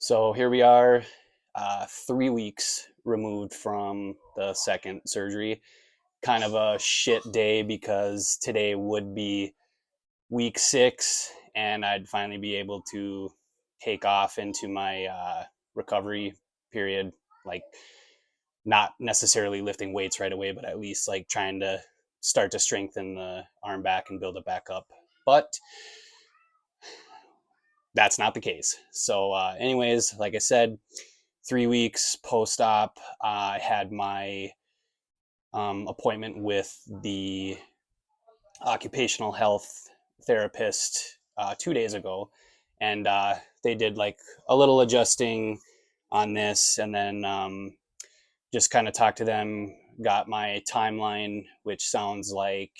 So here we are, 3 weeks removed from the second surgery. Kind of a shit day because today would be week 6, and I'd finally be able to take off into my recovery period. Like, not necessarily lifting weights right away, but at least like trying to start to strengthen the arm back and build it back up. But that's not the case. So, anyways, like I said, 3 weeks post op, I had my appointment with the occupational health therapist 2 days ago, and they did like a little adjusting on this, and then just kind of talked to them, got my timeline, which sounds like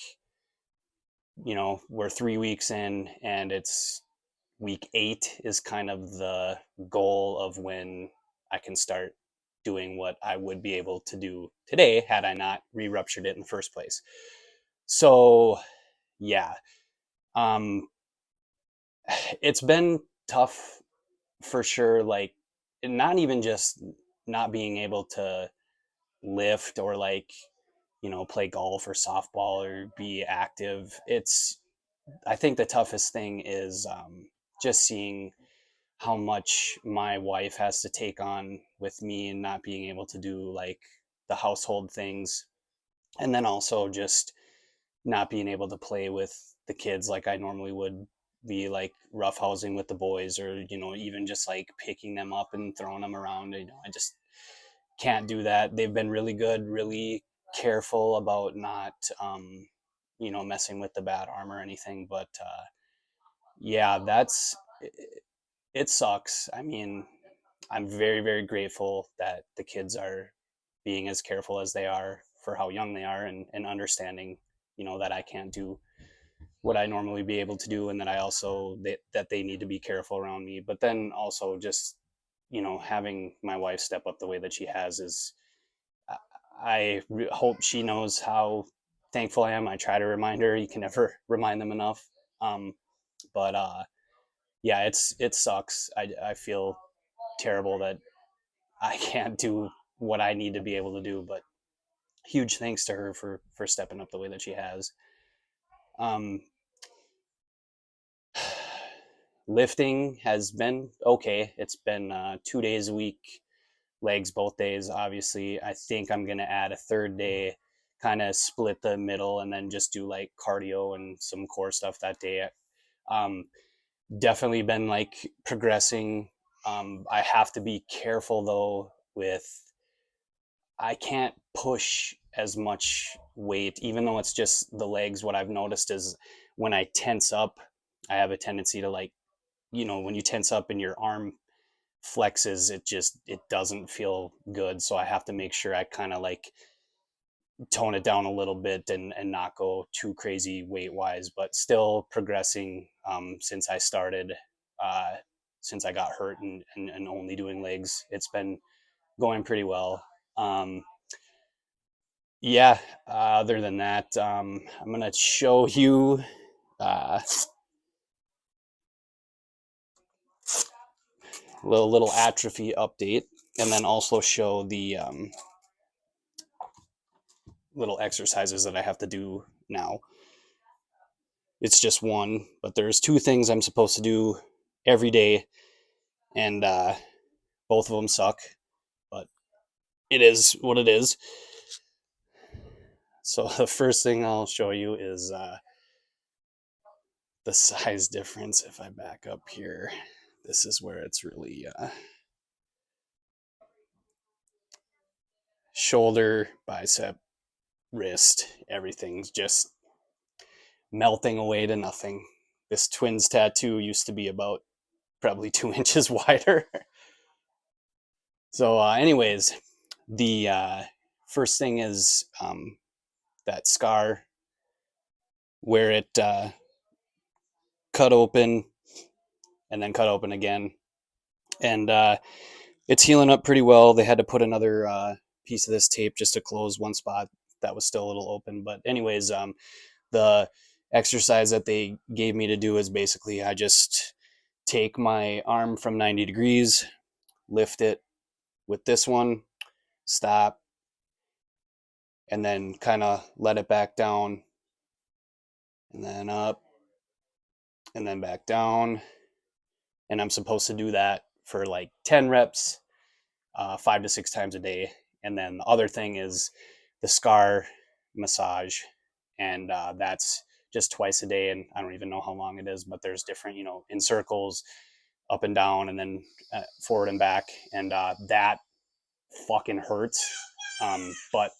we're 3 weeks in, and it's week 8 is kind of the goal of when I can start doing what I would be able to do today had I not re-ruptured it in the first place. So, yeah, um, it's been tough for sure. Like, not even just not being able to lift or like, play golf or softball or be active. I think the toughest thing is just seeing how much my wife has to take on with me and not being able to do like the household things, and then also just not being able to play with the kids like I normally would, be like roughhousing with the boys, or even just like picking them up and throwing them around. I just can't do that. They've been really good, really careful about not messing with the bad arm or anything, but yeah, it sucks. I mean, I'm very, very grateful that the kids are being as careful as they are for how young they are, and understanding, that I can't do what I normally be able to do, and that I also that they need to be careful around me. But then also just, having my wife step up the way that she has is, hope she knows how thankful I am. I try to remind her. You can never remind them enough. Um, but yeah, it sucks. I feel terrible that I can't do what I need to be able to do, but huge thanks to her for stepping up the way that she has. Um, Lifting has been okay. It's been 2 days a week, legs both days. Obviously, I think I'm gonna add a third day, kind of split the middle, and then just do like cardio and some core stuff that day. Um, Definitely been like progressing. I have to be careful though with, I can't push as much weight, even though it's just the legs. What I've noticed is when I tense up, I have a tendency to like, when you tense up and your arm flexes, it doesn't feel good. So I have to make sure I kind of like tone it down a little bit, and not go too crazy weight wise, but still progressing since I started, uh, since I got hurt, and only doing legs. It's been going pretty well. Um, yeah, other than that, I'm gonna show you a little atrophy update, and then also show the little exercises that I have to do now. It's just one, but there's two things I'm supposed to do every day, and both of them suck, but it is what it is. So the first thing I'll show you is the size difference. If I back up here, this is where it's really shoulder, bicep, wrist, everything's just melting away to nothing. This twins tattoo used to be about probably 2 inches wider. So, anyways, the first thing is that scar where it cut open and then cut open again. And it's healing up pretty well. They had to put another piece of this tape just to close one spot that was still a little open. But, anyways, the exercise that they gave me to do is basically I just take my arm from 90 degrees, lift it with this one, stop, and then kind of let it back down, and then up, and then back down. And I'm supposed to do that for like 10 reps, 5 to 6 times a day. And then the other thing is the scar massage, and that's just twice a day. And I don't even know how long it is, but there's different, in circles, up and down, and then forward and back. And that fucking hurts. But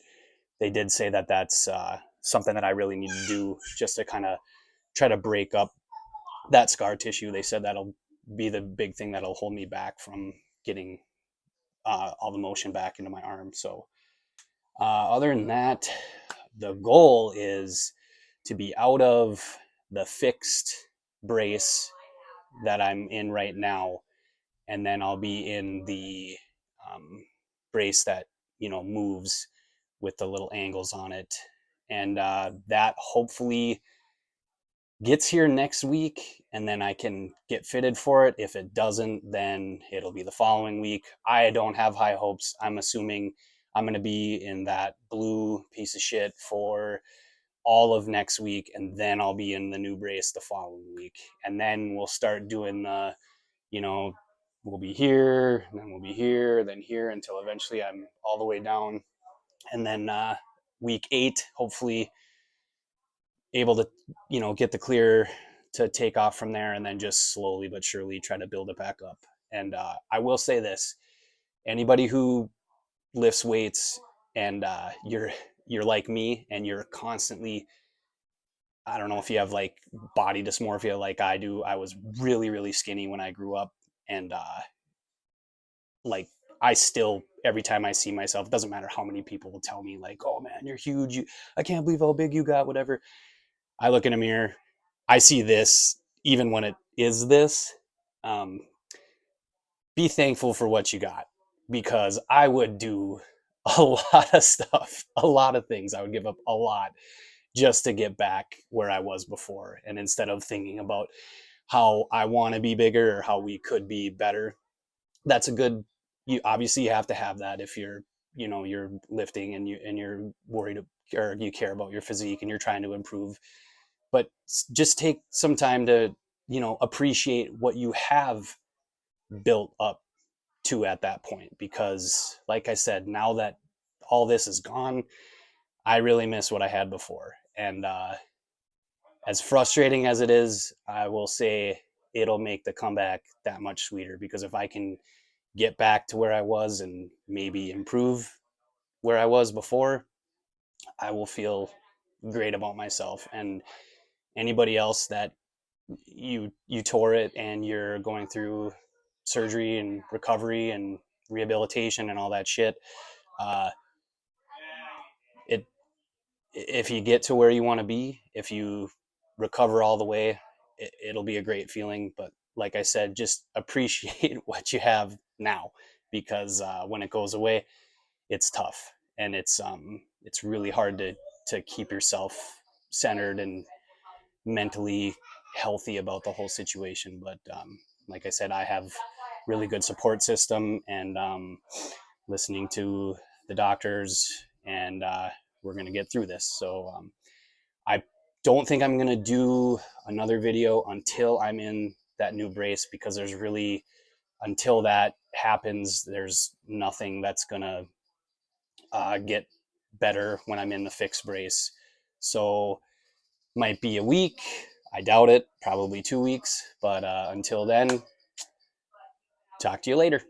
they did say that that's something that I really need to do just to kind of try to break up that scar tissue. They said that'll be the big thing that'll hold me back from getting all the motion back into my arm. So other than that, the goal is to be out of the fixed brace that I'm in right now, and then I'll be in the brace that moves with the little angles on it, and that hopefully gets here next week, and then I can get fitted for it. If it doesn't, then it'll be the following week. I don't have high hopes. I'm assuming I'm going to be in that blue piece of shit for all of next week, and then I'll be in the new brace the following week. And then we'll start doing the, we'll be here, and then we'll be here, then here, until eventually I'm all the way down. And then week 8, hopefully able to, get the clear to take off from there, and then just slowly but surely try to build it back up. And I will say this: anybody who lifts weights and you're like me and you're constantly, I don't know if you have like body dysmorphia like I do. I was really, really skinny when I grew up, and like I still, every time I see myself, it doesn't matter how many people will tell me like, "Oh man, you're huge. I can't believe how big you got," whatever. I look in a mirror, I see this, even when it is this. Um, be thankful for what you got, because I would do a lot of stuff, a lot of things. I would give up a lot just to get back where I was before. And instead of thinking about how I want to be bigger or how we could be better, that's a good, you obviously have to have that if you're, you're lifting and you're worried, or you care about your physique and you're trying to improve. But just take some time to, appreciate what you have built up to at that point. Because like I said, now that all this is gone, I really miss what I had before. And as frustrating as it is, I will say it'll make the comeback that much sweeter, because if I can get back to where I was and maybe improve where I was before, I will feel great about myself. And anybody else that you tore it and you're going through surgery and recovery and rehabilitation and all that shit, uh, it if you get to where you want to be, if you recover all the way, it'll be a great feeling. But like I said, just appreciate what you have now, because when it goes away, it's tough, and it's really hard to keep yourself centered and mentally healthy about the whole situation. But like I said, I have really good support system, and listening to the doctors, and we're going to get through this. So I don't think I'm going to do another video until I'm in that new brace, because there's really, until that happens, there's nothing that's going to get better when I'm in the fixed brace. So might be a week. I doubt it. Probably 2 weeks. But until then, talk to you later.